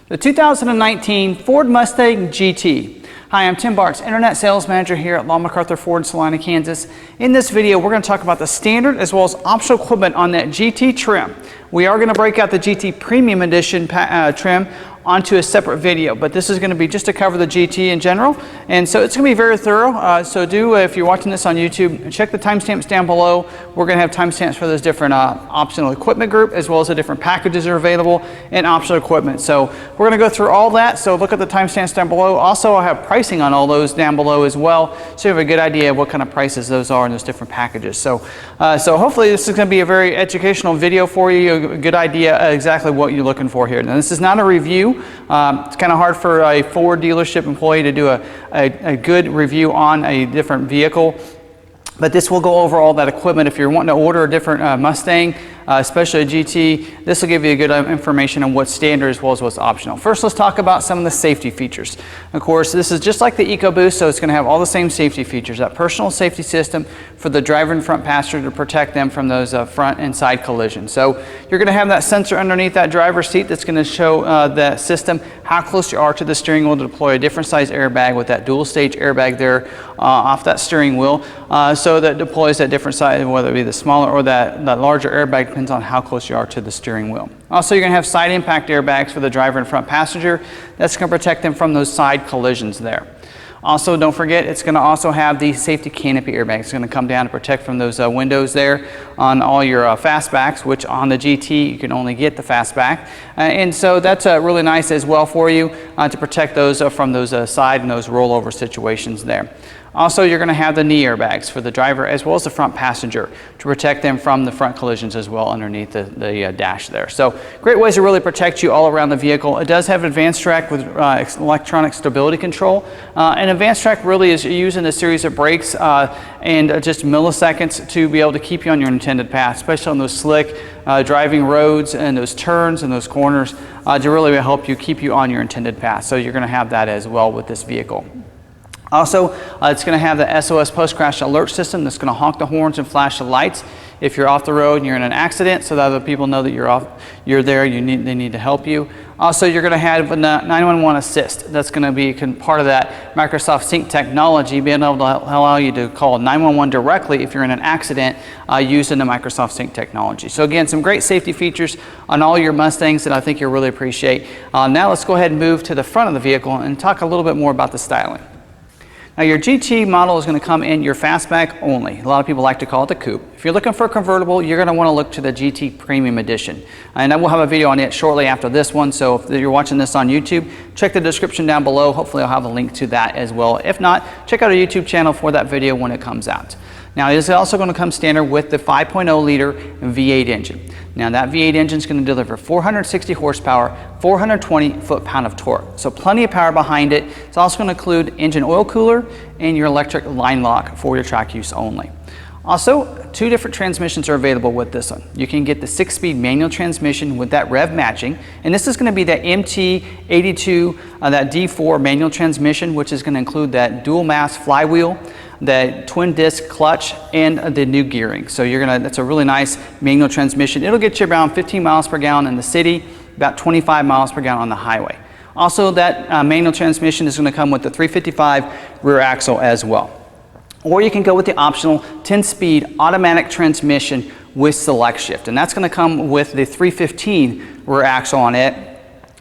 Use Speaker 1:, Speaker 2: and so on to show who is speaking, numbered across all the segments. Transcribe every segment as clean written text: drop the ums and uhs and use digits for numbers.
Speaker 1: The 2019 Ford Mustang GT. Hi, I'm Tim Barks, Internet Sales Manager here at McArthur Ford in Salina, Kansas. In this video, we're going to talk about the standard as well as optional equipment on that GT trim. We are going to break out the GT Premium Edition trim onto a separate video, but this is going to be just to cover the GT in general, and so it's going to be very thorough. So if you're watching this on YouTube, check the timestamps down below. We're going to have timestamps for those different optional equipment group, as well as the different packages that are available and optional equipment. So we're going to go through all that, so look at the timestamps down below. Also, I'll have pricing on all those down below as well, so you have a good idea of what kind of prices those are in those different packages. So hopefully this is going to be a very educational video for you, a good idea exactly what you're looking for here. Now, this is not a review. It's kind of hard for a Ford dealership employee to do a good review on a different vehicle, but this will go over all that equipment. If you're wanting to order a different Mustang, especially a GT, this will give you a good information on what's standard as well as what's optional. First, let's talk about some of the safety features. Of course, this is just like the EcoBoost, so it's going to have all the same safety features. That personal safety system for the driver and front passenger to protect them from those front and side collisions. So you're going to have that sensor underneath that driver's seat that's going to show the system how close you are to the steering wheel to deploy a different size airbag with that dual stage airbag there off that steering wheel. So that deploys that different size, whether it be the smaller or that larger airbag, depends on how close you are to the steering wheel. Also, you're going to have side impact airbags for the driver and front passenger. That's going to protect them from those side collisions there. Also, don't forget, it's going to also have the safety canopy airbags. It's going to come down to protect from those windows there on all your fastbacks, which on the GT you can only get the fastback. And so that's really nice as well for you to protect those from those side and those rollover situations there. Also, you're going to have the knee airbags for the driver as well as the front passenger to protect them from the front collisions as well underneath the dash there. So great ways to really protect you all around the vehicle. It does have advanced track with electronic stability control. And advanced track really is using a series of brakes and just milliseconds to be able to keep you on your intended path, especially on those slick driving roads and those turns and those corners to really help you keep you on your intended path. So you're going to have that as well with this vehicle. Also, it's going to have the SOS post-crash alert system that's going to honk the horns and flash the lights if you're off the road and you're in an accident, so that other people know that you're there, they need to help you. Also, you're going to have a 911 assist. That's going to be part of that Microsoft Sync technology, being able to allow you to call 911 directly if you're in an accident using the Microsoft Sync technology. So again, some great safety features on all your Mustangs that I think you'll really appreciate. Now let's go ahead and move to the front of the vehicle and talk a little bit more about the styling. Now, your GT model is going to come in your fastback only. A lot of people like to call it the coupe. If you're looking for a convertible, you're going to want to look to the GT Premium Edition. And I will have a video on it shortly after this one, so if you're watching this on YouTube, check the description down below. Hopefully I'll have a link to that as well. If not, check out our YouTube channel for that video when it comes out. Now, it is also going to come standard with the 5.0 liter V8 engine. Now, that V8 engine is going to deliver 460 horsepower, 420 foot-pound of torque. So plenty of power behind it. It's also going to include engine oil cooler and your electric line lock for your track use only. Also, two different transmissions are available with this one. You can get the 6-speed manual transmission with that rev matching, and this is going to be that MT82, that D4 manual transmission, which is going to include that dual mass flywheel, the twin disc clutch, and the new gearing. So that's a really nice manual transmission. It'll get you around 15 miles per gallon in the city, about 25 miles per gallon on the highway. Also, that manual transmission is going to come with the 355 rear axle as well. Or you can go with the optional 10-speed automatic transmission with select shift, and that's going to come with the 315 rear axle on it.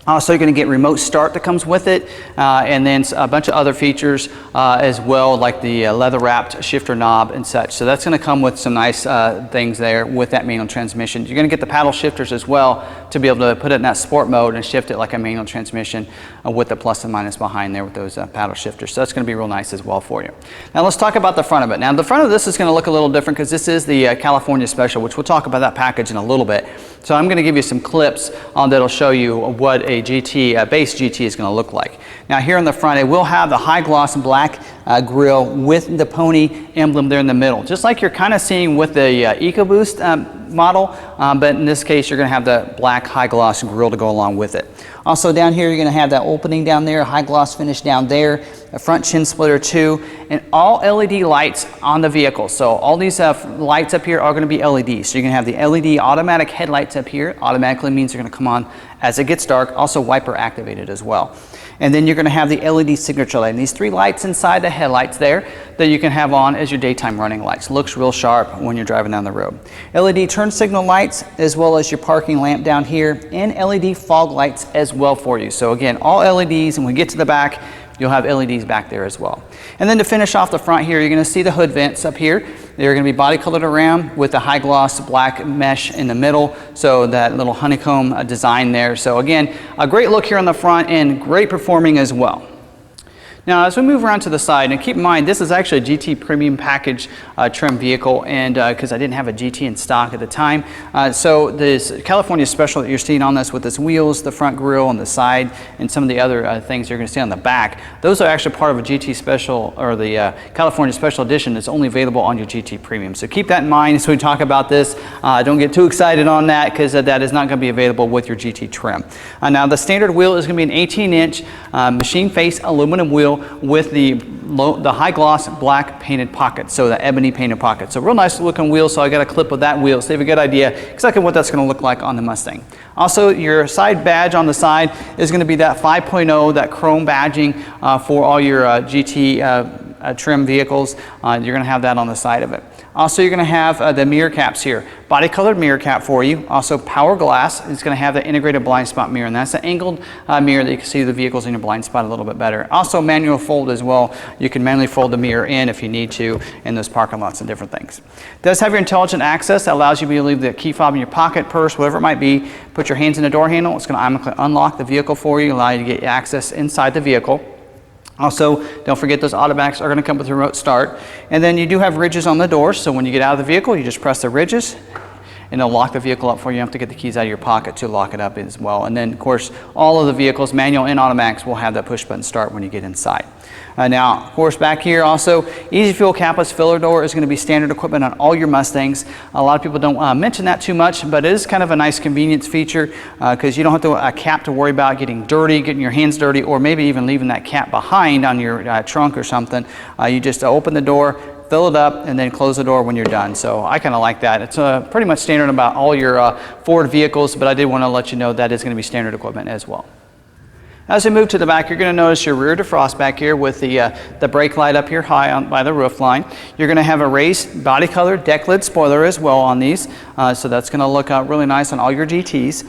Speaker 1: Also, you're going to get remote start that comes with it, and then a bunch of other features as well, like the leather-wrapped shifter knob and such. So that's going to come with some nice things there with that manual transmission. You're going to get the paddle shifters as well to be able to put it in that sport mode and shift it like a manual transmission with the plus and minus behind there with those paddle shifters. So that's going to be real nice as well for you. Now let's talk about the front of it. Now the front of this is going to look a little different because this is the California Special, which we'll talk about that package in a little bit. So I'm going to give you some clips that'll show you what a GT, base GT is going to look like. Now here on the front, it will have the high gloss black grille with the pony emblem there in the middle, just like you're kind of seeing with the EcoBoost model, but in this case you're going to have the black high gloss grille to go along with it. Also down here you're going to have that opening down there, high gloss finish down there, a front chin splitter too, and all LED lights on the vehicle. So all these lights up here are going to be LEDs. So you're going to have the LED automatic headlights up here. Automatically means they're going to come on as it gets dark, also wiper activated as well. And then you're going to have the LED signature light. And these 3 lights inside the headlights there that you can have on as your daytime running lights. Looks real sharp when you're driving down the road. LED turn signal lights, as well as your parking lamp down here, and LED fog lights as well for you. So again, all LEDs, and when we get to the back, you'll have LEDs back there as well. And then to finish off the front here, you're going to see the hood vents up here. They're going to be body colored around with the high gloss black mesh in the middle, so that little honeycomb design there. So again, a great look here on the front and great performing as well. Now, as we move around to the side, and keep in mind, this is actually a GT Premium Package trim vehicle, and because I didn't have a GT in stock at the time. So this California Special that you're seeing on this with its wheels, the front grille on the side, and some of the other things you're going to see on the back, those are actually part of a GT Special, or the California Special Edition that's only available on your GT Premium. So keep that in mind as we talk about this. Don't get too excited on that, because that is not going to be available with your GT trim. Now, the standard wheel is going to be an 18-inch machine face aluminum wheel with the high gloss black painted pocket, so the ebony painted pocket. So real nice looking wheel, so I got a clip of that wheel so you have a good idea exactly what that's going to look like on the Mustang. Also, your side badge on the side is going to be that 5.0, that chrome badging for all your GT trim vehicles. You're going to have that on the side of it. Also, you're going to have the mirror caps here. Body colored mirror cap for you. Also, power glass is going to have the integrated blind spot mirror, and that's an angled mirror that you can see the vehicles in your blind spot a little bit better. Also, manual fold as well. You can manually fold the mirror in if you need to in those parking lots and different things. It does have your intelligent access that allows you to leave the key fob in your pocket, purse, whatever it might be. Put your hands in the door handle. It's going to automatically unlock the vehicle for you, allow you to get access inside the vehicle. Also, don't forget those automatics are going to come with remote start. And then you do have ridges on the doors, so when you get out of the vehicle, you just press the ridges and it'll lock the vehicle up for you. You don't have to get the keys out of your pocket to lock it up as well. And then, of course, all of the vehicles, manual and automatics, will have that push button start when you get inside. Now, of course, back here also, Easy Fuel capless filler door is going to be standard equipment on all your Mustangs. A lot of people don't mention that too much, but it is kind of a nice convenience feature because you don't have a cap to worry about getting dirty, getting your hands dirty, or maybe even leaving that cap behind on your trunk or something. You just open the door, fill it up, and then close the door when you're done. So I kind of like that. It's pretty much standard about all your Ford vehicles, but I did want to let you know that is going to be standard equipment as well. As we move to the back, you're going to notice your rear defrost back here with the brake light up here high on, by the roof line. You're going to have a raised body color deck lid spoiler as well on these, so that's going to look really nice on all your GTs.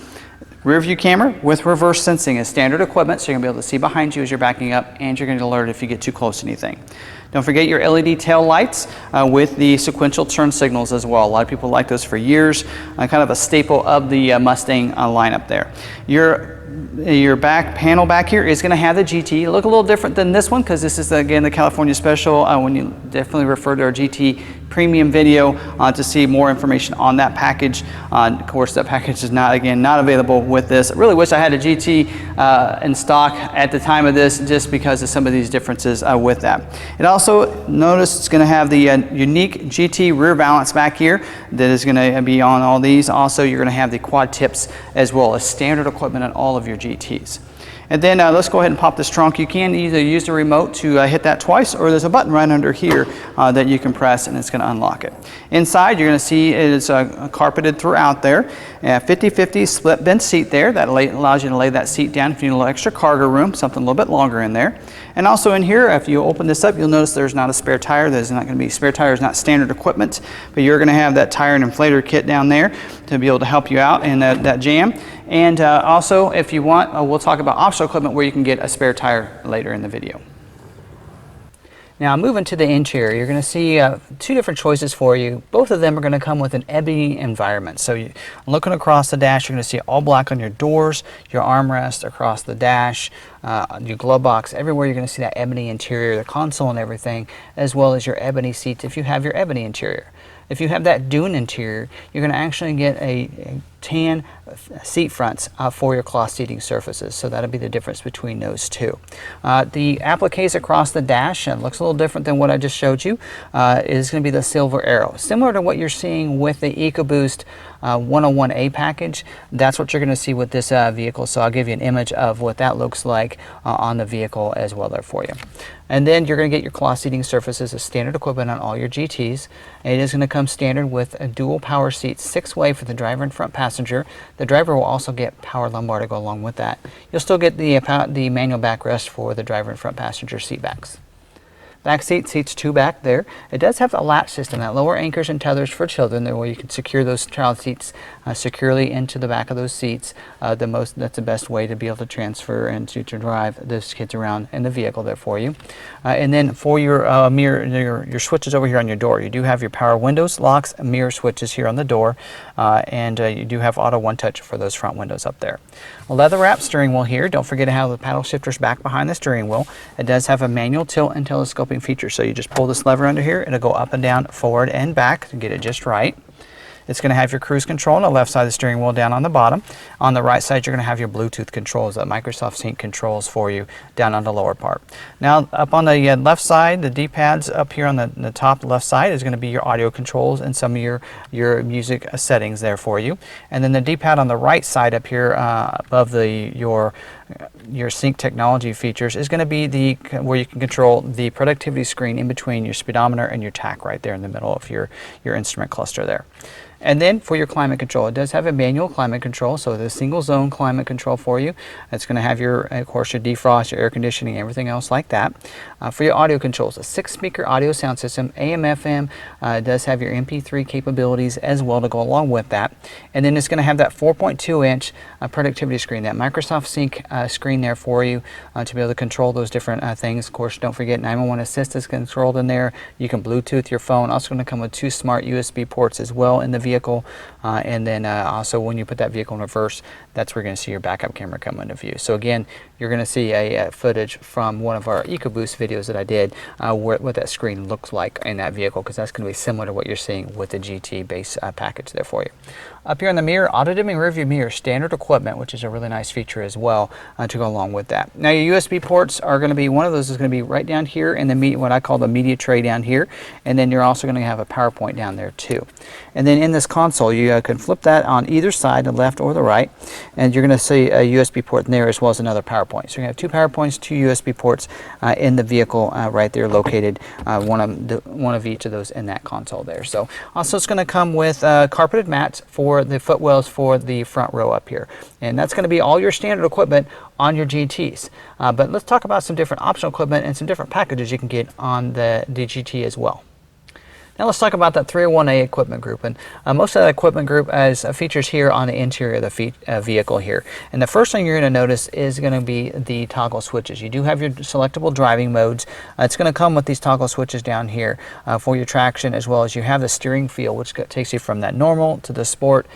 Speaker 1: Rear view camera with reverse sensing is standard equipment, so you're going to be able to see behind you as you're backing up, and you're going to alert if you get too close to anything. Don't forget your LED tail lights with the sequential turn signals as well. A lot of people like those for years, kind of a staple of the Mustang lineup there. Your back panel back here is going to have the GT. It'll look a little different than this one because this is, again, the California Special. When you definitely refer to our GT Premium video to see more information on that package. Of course, that package is not available with this. I really wish I had a GT in stock at the time of this, just because of some of these differences with that. It also, notice it's going to have the unique GT rear balance back here that is going to be on all these. Also, you're going to have the quad tips as well as standard equipment on all of your GTs. And then let's go ahead and pop this trunk. You can either use the remote to hit that twice, or there's a button right under here that you can press and it's going to unlock it. Inside, you're going to see it is carpeted throughout there. 50-50 split bench seat there. That allows you to lay that seat down if you need a little extra cargo room, something a little bit longer in there. And also in here, if you open this up, you'll notice there's not a spare tire. There's not going to be spare tires, not standard equipment, but you're going to have that tire and inflator kit down there to be able to help you out in that jam. And also, if you want, we'll talk about optional equipment where you can get a spare tire later in the video. Now, moving to the interior, you're going to see two different choices for you. Both of them are going to come with an ebony environment. So looking across the dash, you're going to see all black on your doors, your armrest across the dash, your glove box. Everywhere you're going to see that ebony interior, the console and everything, as well as your ebony seats if you have your ebony interior. If you have that dune interior, you're going to actually get a tan seat fronts for your cloth seating surfaces. So that'll be the difference between those two. The appliques across the dash looks a little different than what I just showed you. Is going to be the silver arrow, similar to what you're seeing with the EcoBoost 101A package. That's what you're going to see with this vehicle. So I'll give you an image of what that looks like on the vehicle as well there for you. And then you're going to get your cloth seating surfaces as standard equipment on all your GTs. It is going to come standard with a dual power seat, 6-way for the driver and front passenger. The driver will also get power lumbar to go along with that. You'll still get the manual backrest for the driver and front passenger seat backs. Back seats 2 back there. It does have a latch system that lower anchors and tethers for children there, where you can secure those child seats securely into the back of those seats. That's the best way to be able to transfer and to drive those kids around in the vehicle there for you. And then for your mirror, your switches over here on your door, you do have your power windows, locks, and mirror switches here on the door, and you do have auto one touch for those front windows up there. A leather wrap steering wheel here. Don't forget to have the paddle shifters back behind the steering wheel. It does have a manual tilt and telescoping feature, so you just pull this lever under here, it'll go up and down, forward and back to get it just right. It's going to have your cruise control on the left side of the steering wheel down on the bottom. On the right side, you're going to have your Bluetooth controls, that Microsoft Sync controls for you down on the lower part. Now, up on the left side, the D-pads up here on the top left side is going to be your audio controls and some of your music settings there for you. And then the D-pad on the right side up here above your sync technology features is going to be where you can control the productivity screen in between your speedometer and your tach right there in the middle of your instrument cluster there. And then for your climate control, it does have a manual climate control, so the single zone climate control for you. It's going to have of course, your defrost, your air conditioning, everything else like that. For your audio controls, a 6-speaker audio sound system, AM, FM. It does have your MP3 capabilities as well to go along with that. And then it's going to have that 4.2-inch productivity screen, that Microsoft Sync screen there for you to be able to control those different things. Of course, don't forget 911 Assist is controlled in there. You can Bluetooth your phone. Also going to come with 2 smart USB ports as well in the vehicle. And then also when you put that vehicle in reverse, that's where you're going to see your backup camera come into view. So again, you're going to see a footage from one of our EcoBoost videos that I did what that screen looks like in that vehicle, because that's going to be similar to what you're seeing with the GT base package there for you. Up here on the mirror, auto-dimming rearview mirror, standard equipment, which is a really nice feature as well to go along with that. Now your USB ports are going to be, one of those is going to be right down here in what I call the media tray down here, and then you're also going to have a power point down there too. And then in this console, you can flip that on either side, the left or the right, and you're going to see a USB port in there as well as another power point. So you're going to have 2 power points, 2 USB ports in the vehicle right there located, one of each of those in that console there. So also it's going to come with carpeted mats for the footwells for the front row up here. And that's going to be all your standard equipment on your GTs. But let's talk about some different optional equipment and some different packages you can get on the GT as well. Now let's talk about that 301A equipment group, and most of that equipment group has features here on the interior of the vehicle here. And the first thing you're going to notice is going to be the toggle switches. You do have your selectable driving modes. It's going to come with these toggle switches down here for your traction, as well as you have the steering feel, which takes you from that normal to the sport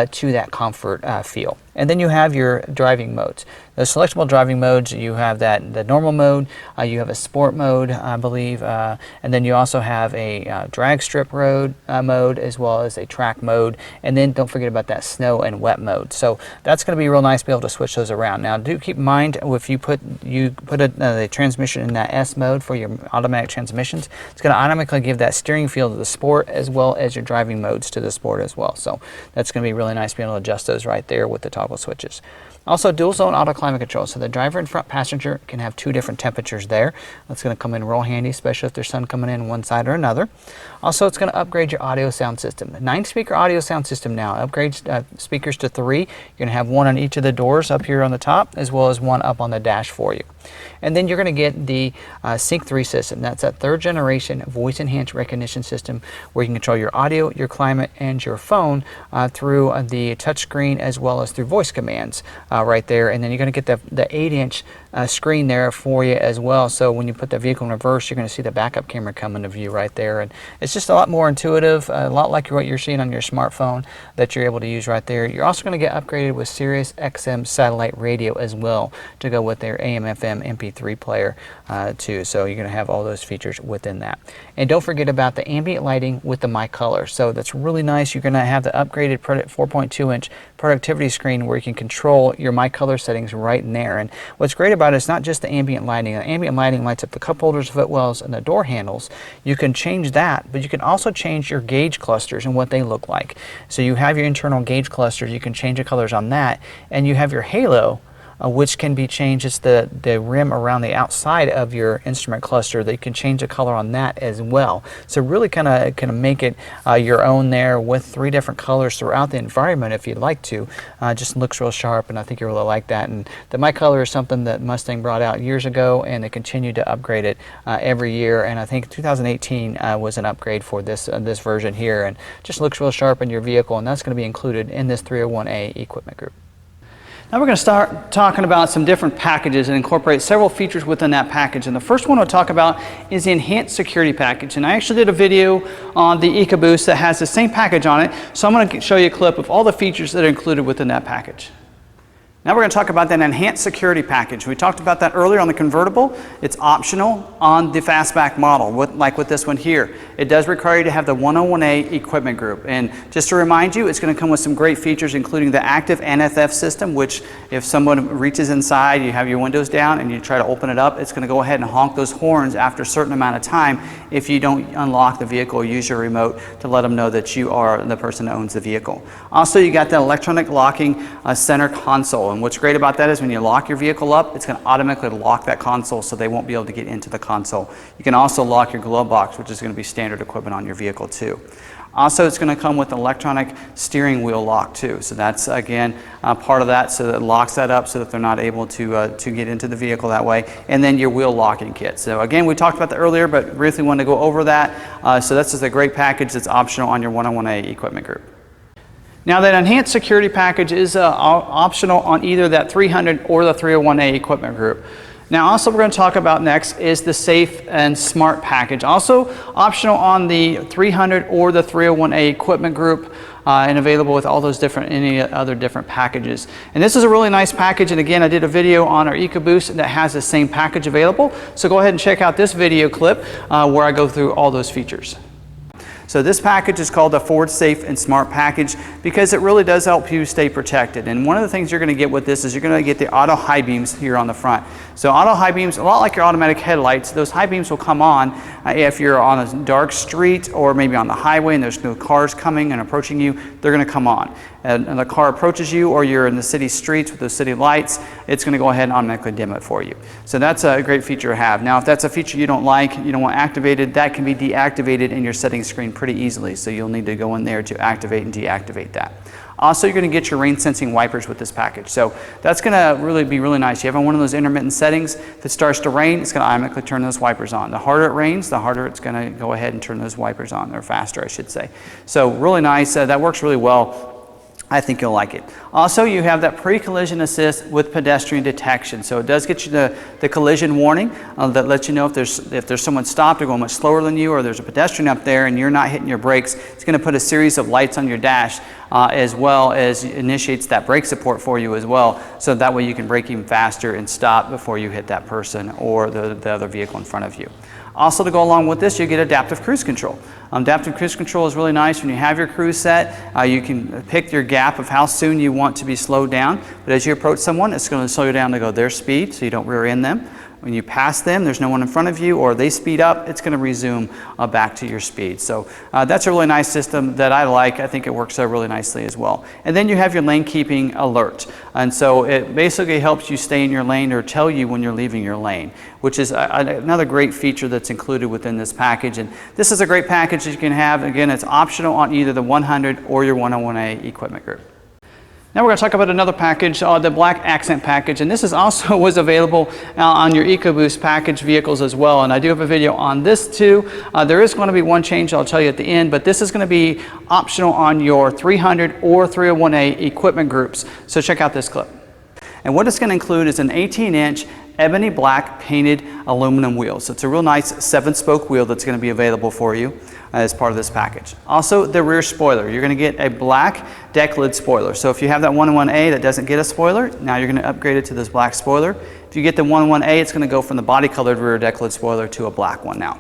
Speaker 1: to that comfort feel. And then you have your driving modes. The selectable driving modes, you have the normal mode, you have a sport mode, I believe, and then you also have a drag strip mode, as well as a track mode, and then don't forget about that snow and wet mode. So that's going to be real nice to be able to switch those around. Now do keep in mind, if you put the transmission in that S mode for your automatic transmissions, it's going to automatically give that steering feel to the sport as well as your driving modes to the sport as well. So that's going to be really nice to be able to adjust those right there with the toggle switches. Also dual zone auto climate control, so the driver and front passenger can have 2 different temperatures there. That's going to come in real handy, especially if there's sun coming in one side or another. Also, it's going to upgrade your audio sound system. The 9-speaker audio sound system now upgrades speakers to 3. You're going to have 1 on each of the doors up here on the top, as well as 1 up on the dash for you. And then you're going to get the Sync 3 system. That's that 3rd generation voice enhanced recognition system where you can control your audio, your climate, and your phone through the touchscreen as well as through voice commands right there. And then you're going to get the 8-inch screen there for you as well. So when you put the vehicle in reverse, you're going to see the backup camera come into view right there. And it's just a lot more intuitive, a lot like what you're seeing on your smartphone that you're able to use right there. You're also going to get upgraded with Sirius XM satellite radio as well to go with their AM/FM AM MP3 player too. So you're going to have all those features within that. And don't forget about the ambient lighting with the My Color. So that's really nice. You're going to have the upgraded 4.2-inch productivity screen where you can control your My Color settings right in there. And what's great about it is not just the ambient lighting. The ambient lighting lights up the cup holders, footwells, and the door handles. You can change that, but you can also change your gauge clusters and what they look like. So you have your internal gauge clusters. You can change the colors on that, and you have your halo, which can be changed. It's the rim around the outside of your instrument cluster that you can change the color on that as well. So really kind of make it your own there with 3 different colors throughout the environment if you'd like to. Just looks real sharp, and I think you really like that. And the My Color is something that Mustang brought out years ago, and they continue to upgrade it every year. And I think 2018 was an upgrade for this version here, and just looks real sharp in your vehicle, and that's going to be included in this 301A equipment group. Now we're going to start talking about some different packages and incorporate several features within that package. And the first one we'll talk about is the Enhanced Security Package. And I actually did a video on the EcoBoost that has the same package on it. So I'm going to show you a clip of all the features that are included within that package. Now we're going to talk about that Enhanced Security Package. We talked about that earlier on the convertible. It's optional on the fastback model, like with this one here. It does require you to have the 101A equipment group. And just to remind you, it's going to come with some great features, including the active NFF system, which if someone reaches inside, you have your windows down and you try to open it up, it's going to go ahead and honk those horns after a certain amount of time if you don't unlock the vehicle or use your remote to let them know that you are the person that owns the vehicle. Also, you got the electronic locking center console. And what's great about that is when you lock your vehicle up, it's going to automatically lock that console so they won't be able to get into the console. You can also lock your glove box, which is going to be standard equipment on your vehicle too. Also, it's going to come with electronic steering wheel lock too. So that's again part of that, so that it locks that up so that they're not able to get into the vehicle that way. And then your wheel locking kit. So again, we talked about that earlier, but briefly wanted to go over that. So this is a great package that's optional on your 101A equipment group. Now that Enhanced Security Package is optional on either that 300 or the 301A equipment group. Now also we're going to talk about next is the Safe and Smart Package. Also optional on the 300 or the 301A equipment group and available with all those any other different packages. And this is a really nice package, and again I did a video on our EcoBoost that has the same package available. So go ahead and check out this video clip where I go through all those features. So this package is called the Ford Safe and Smart Package because it really does help you stay protected. And one of the things you're going to get with this is you're going to get the auto high beams here on the front. So auto high beams, a lot like your automatic headlights, those high beams will come on if you're on a dark street or maybe on the highway and there's no cars coming and approaching you, they're going to come on. And the car approaches you or you're in the city streets with those city lights, it's going to go ahead and automatically dim it for you. So that's a great feature to have. Now if that's a feature you don't like, you don't want activated, that can be deactivated in your settings screen pretty easily. So you'll need to go in there to activate and deactivate that. Also, you're going to get your rain sensing wipers with this package. So that's going to really be really nice. You have on one of those intermittent settings, if it starts to rain, it's going to automatically turn those wipers on. The harder it rains, the harder it's going to go ahead and turn those wipers on, or faster I should say. So really nice, that works really well. I think you'll like it. Also, you have that pre-collision assist with pedestrian detection. So it does get you the collision warning that lets you know if there's someone stopped or going much slower than you, or there's a pedestrian up there and you're not hitting your brakes. It's going to put a series of lights on your dash as well as initiates that brake support for you as well. So that way you can brake even faster and stop before you hit that person or the other vehicle in front of you. Also, to go along with this, you get adaptive cruise control. Adaptive cruise control is really nice. When you have your cruise set, you can pick your gap of how soon you want to be slowed down. But as you approach someone, it's going to slow you down to go their speed so you don't rear end them. When you pass them, there's no one in front of you, or they speed up, it's going to resume back to your speed. So that's a really nice system that I like. I think it works really nicely as well. And then you have your lane keeping alert. And so it basically helps you stay in your lane or tell you when you're leaving your lane, which is another great feature that's included within this package. And this is a great package that you can have. Again, it's optional on either the 100 or your 101A equipment group. Now we're going to talk about another package, the Black Accent Package, and this is also was available on your EcoBoost package vehicles as well, and I do have a video on this too. There is going to be one change I'll tell you at the end, but this is going to be optional on your 300 or 301A equipment groups, so check out this clip. And what it's going to include is an 18-inch ebony black painted aluminum wheel. So it's a real nice 7-spoke wheel that's going to be available for you as part of this package. Also, the rear spoiler. You're going to get a black deck lid spoiler. So if you have that 111A that doesn't get a spoiler, now you're going to upgrade it to this black spoiler. If you get the 111A, it's going to go from the body colored rear deck lid spoiler to a black one now.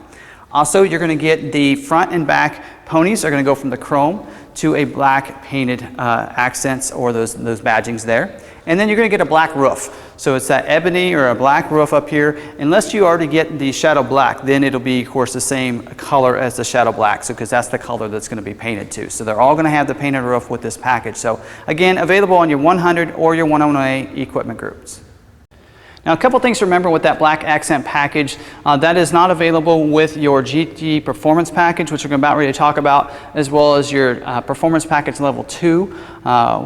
Speaker 1: Also, you're going to get the front and back ponies are going to go from the chrome to a black painted accents or those badgings there. And then you're going to get a black roof. So it's that ebony or a black roof up here. Unless you already get the shadow black, then it'll be, of course, the same color as the shadow black, so because that's the color that's going to be painted to. So they're all going to have the painted roof with this package. So again, available on your 100 or your 101A equipment groups. Now, a couple things to remember with that black accent package, that is not available with your GT Performance Package, which we're about ready to talk about, as well as your Performance Package Level 2,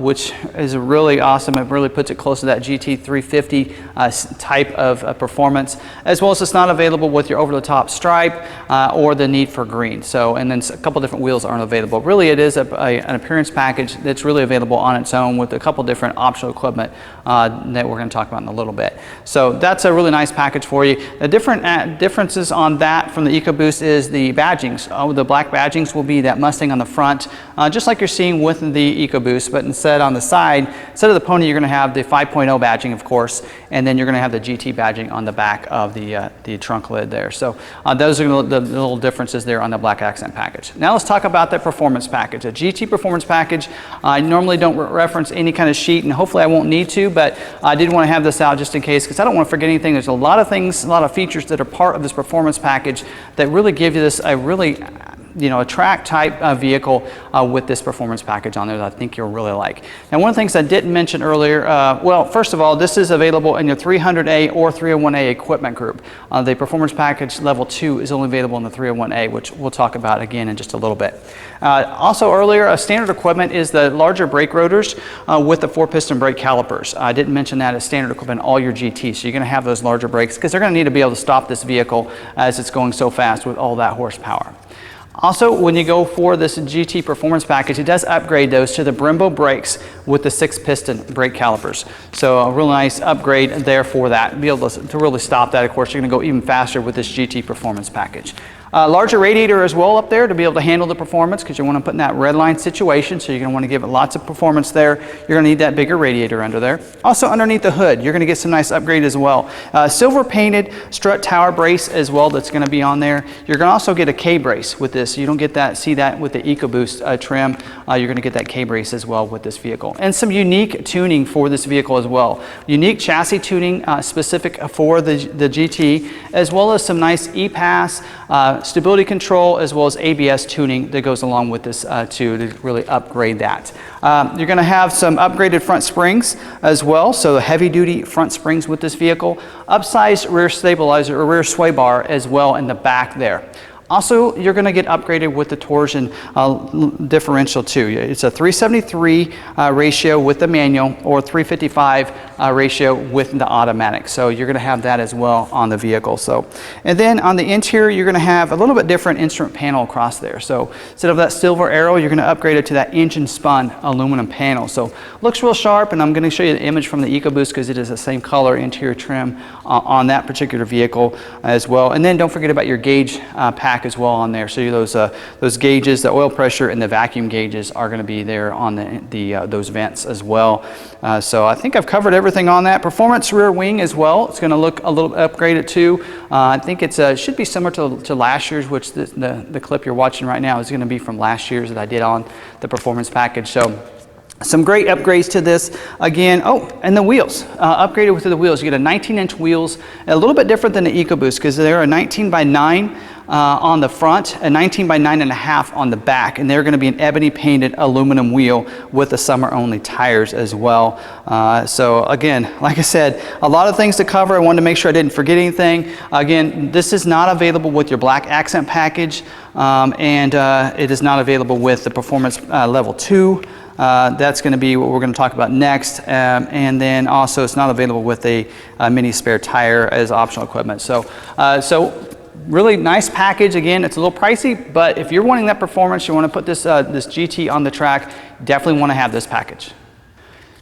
Speaker 1: which is really awesome. It really puts it close to that GT 350 type of performance, as well as it's not available with your over-the-top stripe or the need for green. So, and then a couple different wheels aren't available. Really, it is an appearance package that's really available on its own with a couple different optional equipment that we're going to talk about in a little bit. So that's a really nice package for you. The differences on that from the EcoBoost is the badgings. The black badgings will be that Mustang on the front, just like you're seeing with the EcoBoost, but instead on the side, instead of the pony, you're going to have the 5.0 badging, of course, and then you're going to have the GT badging on the back of the trunk lid there. So those are the little differences there on the black accent package. Now let's talk about the performance package. A GT performance package, I normally don't reference any kind of sheet, and hopefully I won't need to, but I did want to have this out just in case, because I don't want to forget anything. There's a lot of things, a lot of features that are part of this performance package that really give you this a really, a track type vehicle with this performance package on there that I think you'll really like. Now, one of the things I didn't mention earlier, well, first of all, this is available in your 300A or 301A equipment group. The performance package level 2 is only available in the 301A, which we'll talk about again in just a little bit. Also earlier, standard equipment is the larger brake rotors with the 4-piston brake calipers. I didn't mention that as standard equipment in all your GTs, so you're going to have those larger brakes because they're going to need to be able to stop this vehicle as it's going so fast with all that horsepower. Also, when you go for this GT Performance Package, it does upgrade those to the Brembo brakes with the 6-piston brake calipers. So a real nice upgrade there for that. Be able to really stop that. Of course, you're going to go even faster with this GT Performance Package. Larger radiator as well up there to be able to handle the performance because you want to put in that red line situation, so you're going to want to give it lots of performance there. You're going to need that bigger radiator under there. Also underneath the hood, you're going to get some nice upgrade as well. Silver painted strut tower brace as well that's going to be on there. You're going to also get a K-brace with this. You don't get that, see that with the EcoBoost trim. You're going to get that K-brace as well with this vehicle. And some unique tuning for this vehicle as well. Unique chassis tuning specific for the GT, as well as some nice E-Pass, stability control, as well as ABS tuning that goes along with this too to really upgrade that. You're going to have some upgraded front springs as well, so the heavy duty front springs with this vehicle. Upsized rear stabilizer or rear sway bar as well in the back there. Also, you're going to get upgraded with the torsion differential too. It's a 373 ratio with the manual or 355 ratio with the automatic. So you're going to have that as well on the vehicle. So, and then on the interior, you're going to have a little bit different instrument panel across there. So instead of that silver arrow, you're going to upgrade it to that engine spun aluminum panel. So looks real sharp, and I'm going to show you the image from the EcoBoost because it is the same color interior trim on that particular vehicle as well. And then don't forget about your gauge pack as well on there. So those gauges, the oil pressure and the vacuum gauges are going to be there on those vents as well. So I think I've covered everything on that. Performance rear wing as well. It's going to look a little upgraded too. I think it should be similar to last year's, which the clip you're watching right now is going to be from last year's that I did on the performance package. So some great upgrades to this. Again, and the wheels, upgraded with the wheels. You get a 19-inch wheels, a little bit different than the EcoBoost because they're a 19x9 on the front, a 19x9.5 on the back, and they're going to be an ebony painted aluminum wheel with the summer only tires as well. So again, like I said, a lot of things to cover. I wanted to make sure I didn't forget anything. Again, this is not available with your black accent package, and it is not available with the performance level 2. That's going to be what we're going to talk about next, and then also it's not available with a mini spare tire as optional equipment. So really nice package. Again, it's a little pricey, but if you're wanting that performance, you want to put this GT on the track, definitely want to have this package.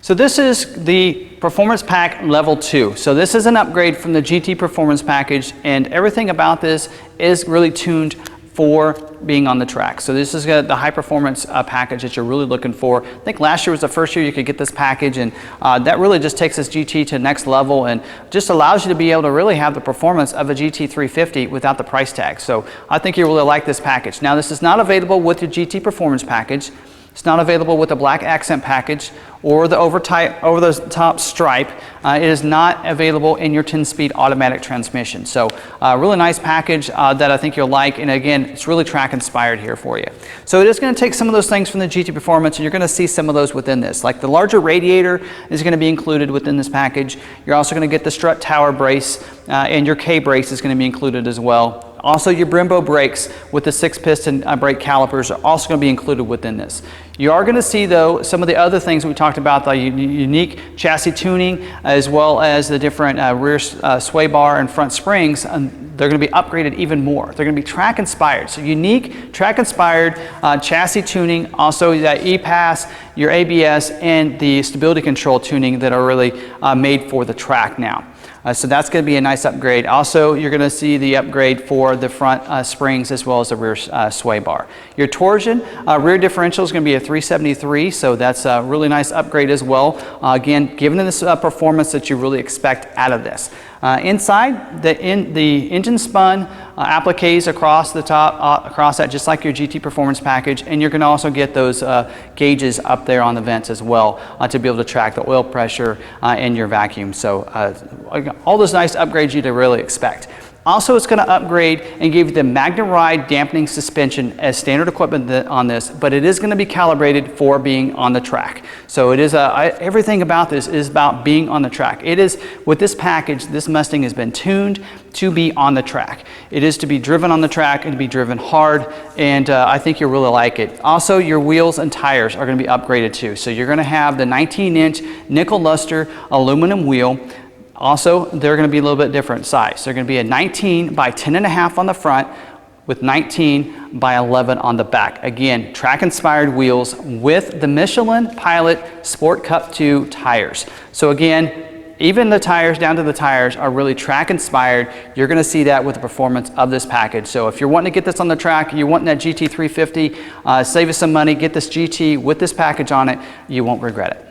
Speaker 1: So this is the Performance Pack Level 2. So this is an upgrade from the GT Performance Package, and everything about this is really tuned for being on the track. So this is the high performance package that you're really looking for. I think last year was the first year you could get this package, and that really just takes this GT to the next level and just allows you to be able to really have the performance of a GT 350 without the price tag. So I think you really like this package. Now this is not available with your GT Performance Package. It's not available with the black accent package or the over the top stripe. It is not available in your 10-speed automatic transmission. So really nice package that I think you'll like, and again, it's really track inspired here for you. So it is going to take some of those things from the GT Performance, and you're going to see some of those within this. Like the larger radiator is going to be included within this package. You're also going to get the strut tower brace, and your K brace is going to be included as well. Also, your Brembo brakes with the 6-piston brake calipers are also going to be included within this. You are going to see, though, some of the other things we talked about, the unique chassis tuning, as well as the different rear sway bar and front springs. They're going to be upgraded even more. They're going to be track inspired. So unique, track inspired chassis tuning, also that E-Pass, your ABS, and the stability control tuning that are really made for the track now. So that's going to be a nice upgrade. Also, you're going to see the upgrade for the front springs as well as the rear sway bar. Your torsion rear differential is going to be a 373, so that's a really nice upgrade as well. Again, given this performance that you really expect out of this. Inside, the engine spun appliques across the top, across that, just like your GT Performance Package, and you're going to also get those gauges up there on the vents as well to be able to track the oil pressure and your vacuum. So all those nice upgrades you'd really expect. Also, it's going to upgrade and give you the Magneride dampening suspension as standard equipment on this, but it is going to be calibrated for being on the track. So it is everything about this is about being on the track. It is, with this package, this Mustang has been tuned to be on the track. It is to be driven on the track and to be driven hard, and I think you'll really like it. Also, your wheels and tires are going to be upgraded too. So you're going to have the 19-inch nickel luster aluminum wheel. Also, they're going to be a little bit different size. They're going to be a 19 by 10.5 on the front with 19 by 11 on the back. Again, track inspired wheels with the Michelin Pilot Sport Cup 2 tires. So again, even the tires, down to the tires, are really track inspired. You're going to see that with the performance of this package. So if you're wanting to get this on the track, you're wanting that GT 350, save you some money, get this GT with this package on it, you won't regret it.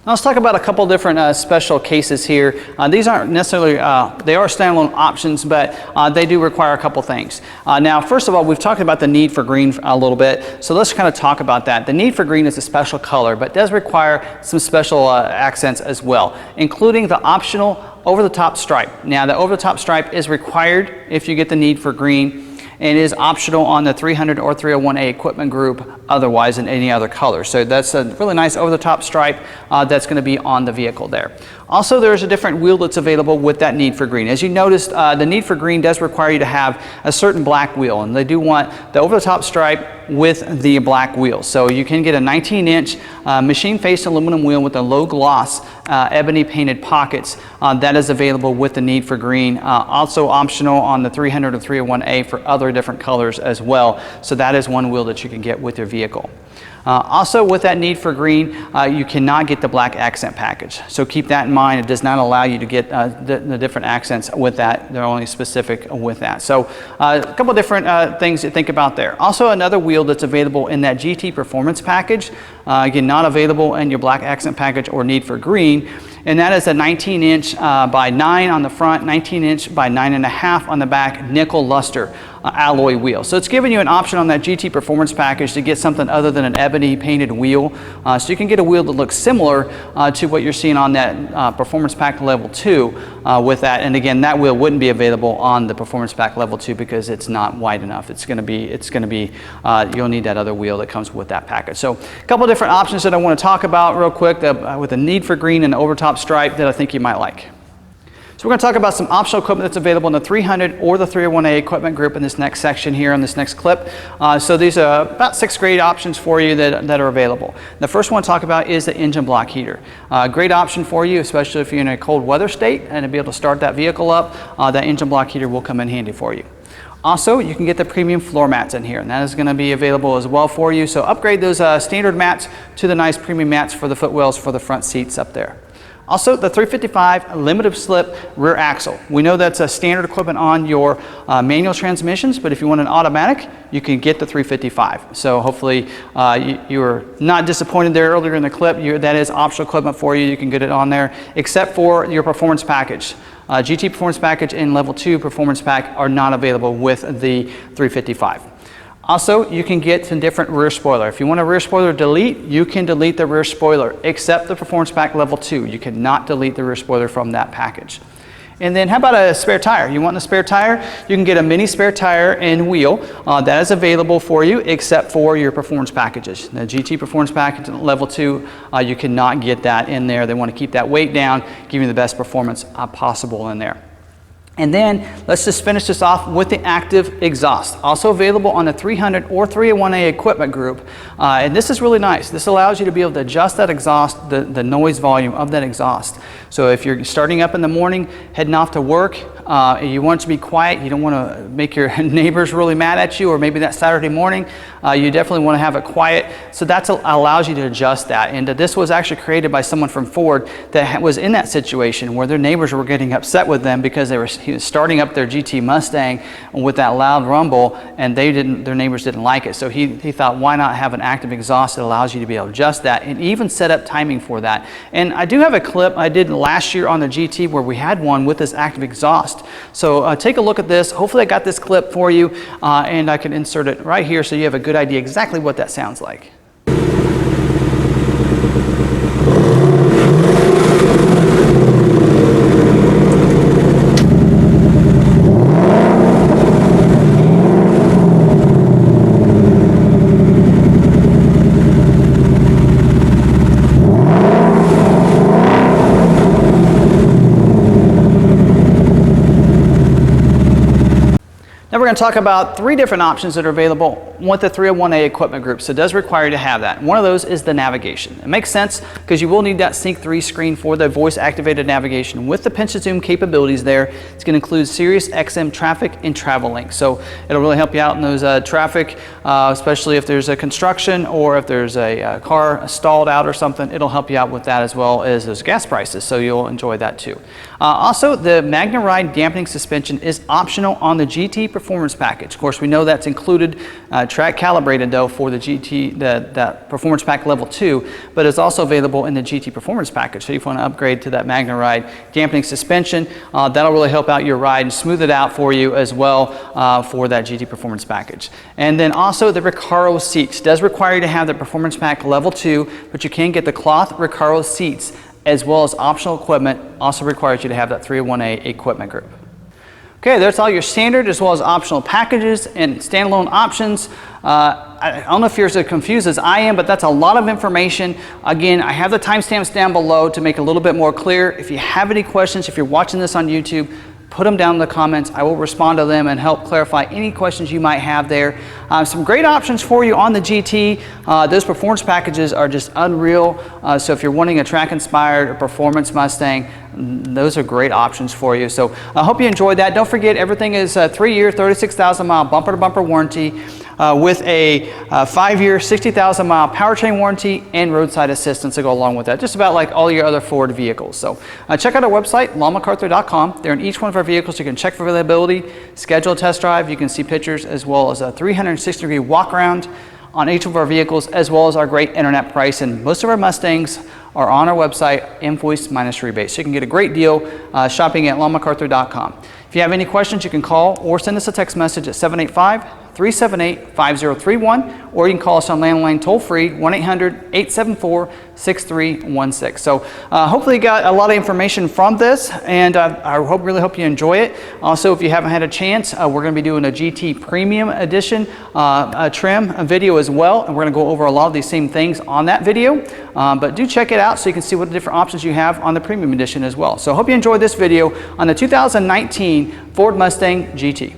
Speaker 1: Now let's talk about a couple different special cases here. These aren't necessarily, they are standalone options, but they do require a couple things. Now, first of all, we've talked about the need for green a little bit, so let's kind of talk about that. The need for green is a special color, but does require some special accents as well, including the optional over-the-top stripe. Now, the over-the-top stripe is required if you get the need for green, and is optional on the 300 or 301A equipment group, otherwise in any other color. So that's a really nice over-the-top stripe that's going to be on the vehicle there. Also, there's a different wheel that's available with that need for green. As you noticed, the need for green does require you to have a certain black wheel, and they do want the over-the-top stripe with the black wheel. So you can get a 19-inch machine-faced aluminum wheel with a low-gloss ebony painted pockets that is available with the need for green. Also optional on the 300 or 301A for other different colors as well. So that is one wheel that you can get with your vehicle. Also, with that need for green, you cannot get the black accent package. So keep that in mind. It does not allow you to get the different accents with that. They're only specific with that. So a couple different things to think about there. Also, another wheel that's available in that GT Performance package, again, not available in your black accent package or need for green, and that is a 19-inch by 9 on the front, 19-inch by 9.5 on the back, nickel luster alloy wheel. So it's giving you an option on that GT Performance package to get something other than an ebony painted wheel. So you can get a wheel that looks similar to what you're seeing on that Performance Pack Level 2 with that. And again, that wheel wouldn't be available on the Performance Pack Level 2 because it's not wide enough. It's going to be, you'll need that other wheel that comes with that package. So a couple different options that I want to talk about real quick with the need for green and the over-top stripe that I think you might like. So we're going to talk about some optional equipment that's available in the 300 or the 301A equipment group in this next section here in this next clip. So these are about 6 great options for you that are available. The first one to talk about is the engine block heater. Great option for you, especially if you're in a cold weather state and to be able to start that vehicle up, that engine block heater will come in handy for you. Also, you can get the premium floor mats in here, and that is going to be available as well for you. So upgrade those standard mats to the nice premium mats for the footwells for the front seats up there. Also, the 355 limited slip rear axle. We know that's a standard equipment on your manual transmissions, but if you want an automatic, you can get the 355. So hopefully you were not disappointed there earlier in the clip. That is optional equipment for you. You can get it on there, except for your performance package. GT Performance Package and Level 2 Performance Pack are not available with the 355. Also, you can get some different rear spoiler. If you want a rear spoiler delete, you can delete the rear spoiler, except the Performance Pack Level 2. You cannot delete the rear spoiler from that package. And then how about a spare tire? You want a spare tire? You can get a mini spare tire and wheel. That is available for you, except for your performance packages. The GT Performance Package Level 2, you cannot get that in there. They want to keep that weight down, give you the best performance possible in there. And then let's just finish this off with the active exhaust, also available on the 300 or 301A equipment group. And this is really nice. This allows you to be able to adjust that exhaust, the noise volume of that exhaust. So if you're starting up in the morning, heading off to work, you want it to be quiet, you don't want to make your neighbors really mad at you, or maybe that Saturday morning, you definitely want to have it quiet. So that allows you to adjust that. And this was actually created by someone from Ford that was in that situation where their neighbors were getting upset with them because he was starting up their GT Mustang with that loud rumble, and their neighbors didn't like it. So he thought, why not have an active exhaust that allows you to be able to adjust that and even set up timing for that. And I do have a clip I did last year on the GT where we had one with this active exhaust. So take a look at this. Hopefully I got this clip for you, and I can insert it right here so you have a good idea exactly what that sounds like. Now we're going to talk about 3 different options that are available with the 301A equipment group. So it does require you to have that. One of those is the navigation. It makes sense because you will need that Sync 3 screen for the voice activated navigation. With the pinch and zoom capabilities there, it's going to include Sirius XM traffic and travel links. So it'll really help you out in those traffic, especially if there's a construction or if there's a car stalled out or something. It'll help you out with that, as well as those gas prices. So you'll enjoy that too. Also, the Magneride dampening suspension is optional on the GT Performance Package. Of course, we know that's included, track calibrated though for the GT, that Performance Pack Level 2, but it's also available in the GT Performance Package. So if you want to upgrade to that Magneride dampening suspension, that'll really help out your ride and smooth it out for you as well for that GT Performance Package. And then also the Recaro Seats does require you to have the Performance Pack Level 2, but you can get the cloth Recaro Seats as well as optional equipment. Also requires you to have that 301A equipment group. Okay, that's all your standard as well as optional packages and standalone options. I don't know if you're as confused as I am, but that's a lot of information. Again, I have the timestamps down below to make it a little bit more clear. If you have any questions, if you're watching this on YouTube, put them down in the comments. I will respond to them and help clarify any questions you might have there. Some great options for you on the GT. Those performance packages are just unreal. So if you're wanting a track-inspired or performance Mustang, those are great options for you. So I hope you enjoyed that. Don't forget, everything is a 3-year, 36,000-mile bumper-to-bumper warranty with a 5-year, 60,000-mile powertrain warranty and roadside assistance to go along with that. Just about like all your other Ford vehicles. So check out our website, McArthur.com. There in each one of our vehicles, you can check for availability, schedule a test drive. You can see pictures as well as a 360-degree walk around on each of our vehicles, as well as our great internet price. And most of our Mustangs are on our website, invoice minus rebate. So you can get a great deal shopping at McArthur.com. If you have any questions, you can call or send us a text message at 785-378-5031, or you can call us on landline toll free 1-800-874-6316. So hopefully you got a lot of information from this, and I really hope you enjoy it. Also, if you haven't had a chance, we're going to be doing a GT Premium Edition trim video as well, and we're going to go over a lot of these same things on that video. But do check it out so you can see what the different options you have on the Premium Edition as well. So I hope you enjoyed this video on the 2019 Ford Mustang GT.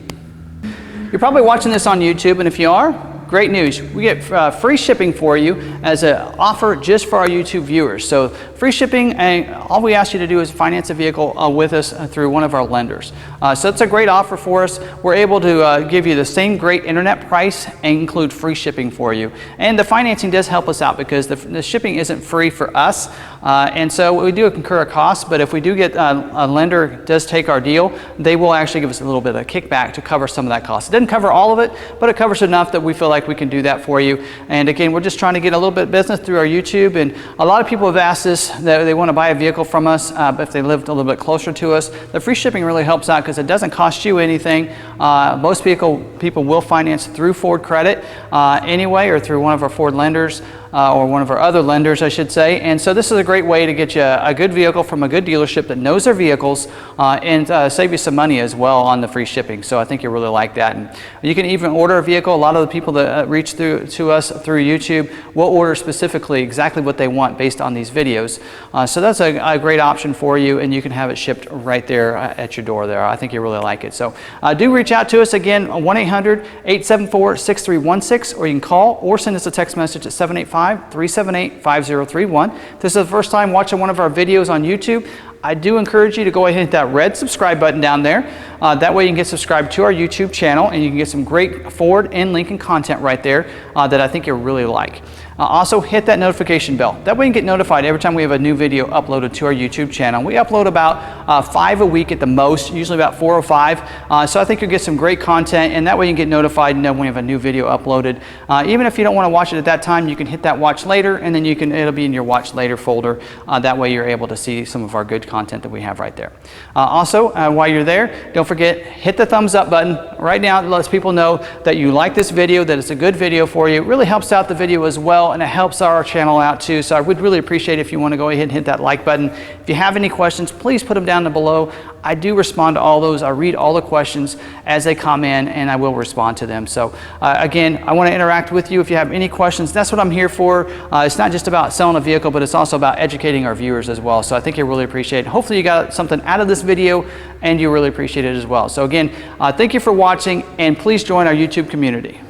Speaker 1: You're probably watching this on YouTube, and if you are, great news. We get free shipping for you as an offer just for our YouTube viewers. So free shipping, and all we ask you to do is finance a vehicle with us through one of our lenders. So it's a great offer for us. We're able to give you the same great internet price and include free shipping for you. And the financing does help us out because the shipping isn't free for us. And so we do incur a cost, but if we do get a lender does take our deal, they will actually give us a little bit of a kickback to cover some of that cost. It doesn't cover all of it, but it covers enough that we feel like we can do that for you. And again, we're just trying to get a little bit of business through our YouTube. And a lot of people have asked us that they want to buy a vehicle from us, but if they lived a little bit closer to us. The free shipping really helps out because it doesn't cost you anything. Most people will finance through Ford Credit anyway, or through one of our Ford lenders. Or one of our other lenders, I should say. And so this is a great way to get you a good vehicle from a good dealership that knows their vehicles and save you some money as well on the free shipping. So I think you'll really like that. And you can even order a vehicle. A lot of the people that reach to us through YouTube will order specifically exactly what they want based on these videos. So that's a great option for you, and you can have it shipped right there at your door there. I think you'll really like it. So do reach out to us again, 1-800-874-6316, or you can call or send us a text message at 785-378-5031. If this is the first time watching one of our videos on YouTube, I do encourage you to go ahead and hit that red subscribe button down there. That way you can get subscribed to our YouTube channel, and you can get some great Ford and Lincoln content right there that I think you'll really like. Also hit that notification bell. That way you can get notified every time we have a new video uploaded to our YouTube channel. We upload about 5 a week at the most, usually about 4 or 5. So I think you'll get some great content, and that way you can get notified and know when we have a new video uploaded. Even if you don't want to watch it at that time, you can hit that watch later, and then it'll be in your watch later folder. That way you're able to see some of our good content that we have right there. Also, while you're there, don't forget, hit the thumbs up button. Right now, it lets people know that you like this video, that it's a good video for you. It really helps out the video as well, and it helps our channel out too. So I would really appreciate if you want to go ahead and hit that like button. If you have any questions, please put them down below. I do respond to all those. I read all the questions as they come in, and I will respond to them. So again, I want to interact with you if you have any questions. That's what I'm here for. It's not just about selling a vehicle, but it's also about educating our viewers as well. So I think you really appreciate it. Hopefully you got something out of this video, and you really appreciate it as well. So again, thank you for watching, and please join our YouTube community.